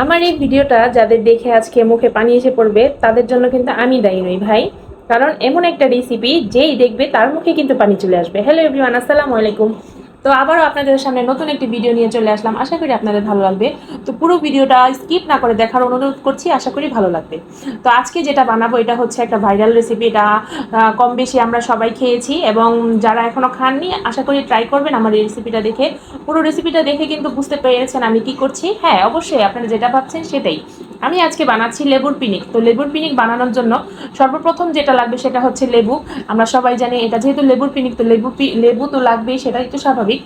আমার এই ভিডিওটা যাদের দেখে আজকে মুখে পানি এসে পড়বে তাদের জন্য কিন্তু আমি দায়ী নই ভাই। কারণ এমন একটা রেসিপি যেই দেখবে তার মুখে কিন্তু পানি চলে আসবে। হ্যালো এভরিওয়ান, আসসালামু আলাইকুম। তো আবারও আপনাদের সামনে নতুন একটি ভিডিও নিয়ে চলে আসলাম, আশা করি আপনাদের ভালো লাগবে। তো পুরো ভিডিওটা স্কিপ না করে দেখার অনুরোধ করছি, আশা করি ভালো লাগবে। তো আজকে যেটা বানাবো এটা হচ্ছে একটা ভাইরাল রেসিপি। এটা কম বেশি আমরা সবাই খেয়েছি, এবং যারা এখনও খাননি আশা করি ট্রাই করবেন আমার এই রেসিপিটা দেখে। পুরো রেসিপিটা দেখে কিন্তু বুঝতে পেরেছেন আমি কি করছি। হ্যাঁ, অবশ্যই আপনারা যেটা ভাবছেন সেটাই। আমি আজকে বানাচ্ছি লেবুর পিনিক। তো লেবুর পিনিক বানানোর জন্য সর্বপ্রথম যেটা লাগবে সেটা হচ্ছে লেবু। আমরা সবাই জানি এটা যেহেতু লেবুর পিনিক, তো লেবু তো লাগবেই, সেটাই তো স্বাভাবিক।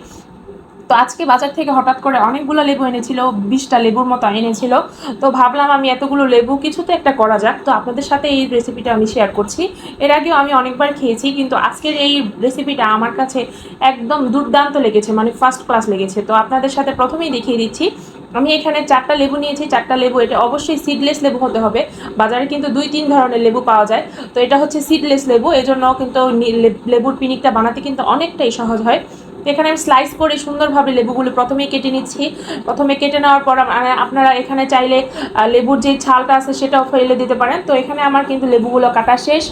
তো আজকে বাজার থেকে হঠাৎ করে অনেকগুলো লেবু এনেছিল, 20টা লেবুর মতো এনেছিল। তো ভাবলাম আমি এতগুলো লেবু কিছু তো একটা করা যাক, তো আপনাদের সাথে এই রেসিপিটা আমি শেয়ার করছি। এর আগেও আমি অনেকবার খেয়েছি, কিন্তু আজকের এই রেসিপিটা আমার কাছে একদম দুর্দান্ত লেগেছে, মানে ফার্স্ট ক্লাস লেগেছে। তো আপনাদের সাথে প্রথমেই দেখিয়ে দিচ্ছি। আমি এখানে 4টা লেবু নিয়েছি। 4টা লেবু, এটা অবশ্যই সিডলেস লেবু হতে হবে। বাজারে কিন্তু 2-3 ধরনের লেবু পাওয়া যায়, তো এটা হচ্ছে সিডলেস লেবু, এজন্য কিন্তু লেবুর পিনিকটা বানাতে কিন্তু অনেকটাই সহজ হয়। এখানে আমি স্লাইস করে সুন্দরভাবে লেবুগুলো প্রথমেই কেটে নিচ্ছি। প্রথমে কেটে নেওয়ার পর আপনারা এখানে চাইলে লেবুর যে ছালটা আছে সেটাও ফেলে দিতে পারেন। তো এখানে আমার কিন্তু লেবুগুলো কাটা শেষ।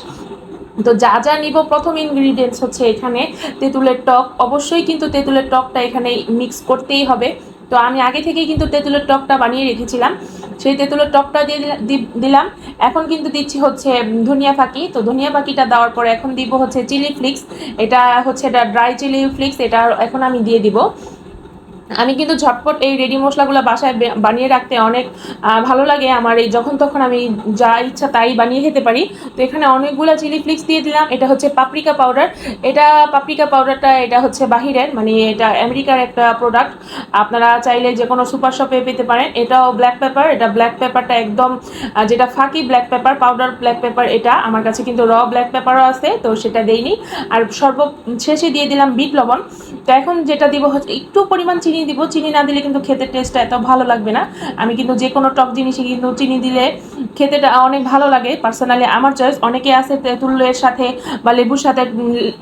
তো যা যা নিব, প্রথম ইনগ্রিডিয়েন্টস হচ্ছে এখানে তেঁতুলের টক। অবশ্যই কিন্তু তেঁতুলের টকটা এখানে মিক্স করতেই হবে। তো আমি আগে থেকেই কিন্তু তেঁতুলের টকটা বানিয়ে রেখেছিলাম, সেই তেঁতুলের টকটা দিয়ে দিলাম। এখন কিন্তু দিচ্ছি হচ্ছে ধনিয়া ফাঁকি। তো ধনিয়া ফাঁকিটা দেওয়ার পরে এখন দিব হচ্ছে চিলি ফ্লেক্স। এটা হচ্ছে ড্রাই চিলি ফ্লেক্স, এটা এখন আমি দিয়ে দিব। আমি কিন্তু ঝটপট এই রেডি মশলাগুলো বাসায় বানিয়ে রাখতে অনেক ভালো লাগে আমার। এই যখন তখন আমি যা ইচ্ছা তাই বানিয়ে খেতে পারি। তো এখানে অনেকগুলো চিলি ফ্লেক্স দিয়ে দিলাম। এটা হচ্ছে পাপরিকা পাউডার। এটা পাপরিকা পাউডারটা এটা হচ্ছে বাহিরের, মানে এটা আমেরিকার একটা প্রোডাক্ট। আপনারা চাইলে যে কোনো সুপার শপে পেতে পারেন। এটাও ব্ল্যাক পেপার। এটা ব্ল্যাক পেপারটা একদম যেটা ফাঁকি black pepper, powder black pepper. এটা আমার কাছে কিন্তু র ব্ল্যাক পেপারও আছে, তো সেটা দেইনি। আর সর্বশেষে দিয়ে দিলাম বিট লবণ। তো এখন যেটা দিব হচ্ছে একটু পরিমাণ চিনি দিব। চিনি না দিলে কিন্তু খেতে টেস্টটা এত ভালো লাগবে না। আমি কিন্তু যে কোনো টক জিনিসে কিন্তু চিনি দিলে খেতেটা অনেক ভালো লাগে, পার্সোনালি আমার চয়েস। অনেকে আছে তেঁতুলের সাথে বা লেবুর সাথে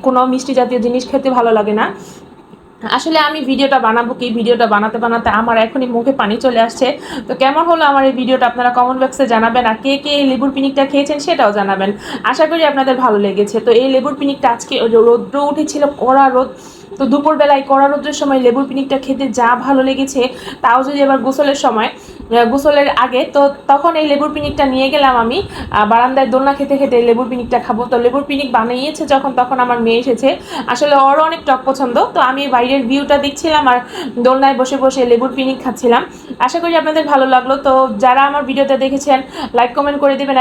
কোনো মিষ্টি জাতীয় জিনিস খেতে ভালো লাগে না। আসলে আমি ভিডিওটা বানাবো কি, ভিডিওটা বানাতে বানাতে আমার এখনই মুখে পানি চলে আসছে। তো কেমন হলো আমার এই ভিডিওটা আপনারা কমেন্ট বক্সে জানাবেন, আর কে কে এই লেবুর পিনিকটা খেয়েছেন সেটাও জানাবেন। আশা করি আপনাদের ভালো লেগেছে। তো এই লেবুর পিনিকটা আজকে রৌদ্র উঠেছিল, কড়া রোদ। তো দুপুরবেলায় কড়া রোদ্রের সময় লেবুর পিনিকটা খেতে যা ভালো লেগেছে, তাও যদি এবার গোসলের সময়, গোসলের আগে, তো তখন এই লেবুর পিনিকটা নিয়ে গেলাম আমি বারান্দায় দোলনা খেতে খেতে লেবুর পিনিকটা খাবো। তো লেবুর পিনিক বানিয়েছে যখন, তখন আমার মেয়ে এসেছে। আসলে ওরও অনেক টক পছন্দ, তো আমি বাইরের ভিউটা দেখছিলাম আর দোলনায় বসে বসে লেবুর পিনিক খাচ্ছিলাম। আশা করি আপনাদের ভালো লাগলো। তো যারা আমার ভিডিওটা দেখেছেন লাইক কমেন্ট করে দেবেন।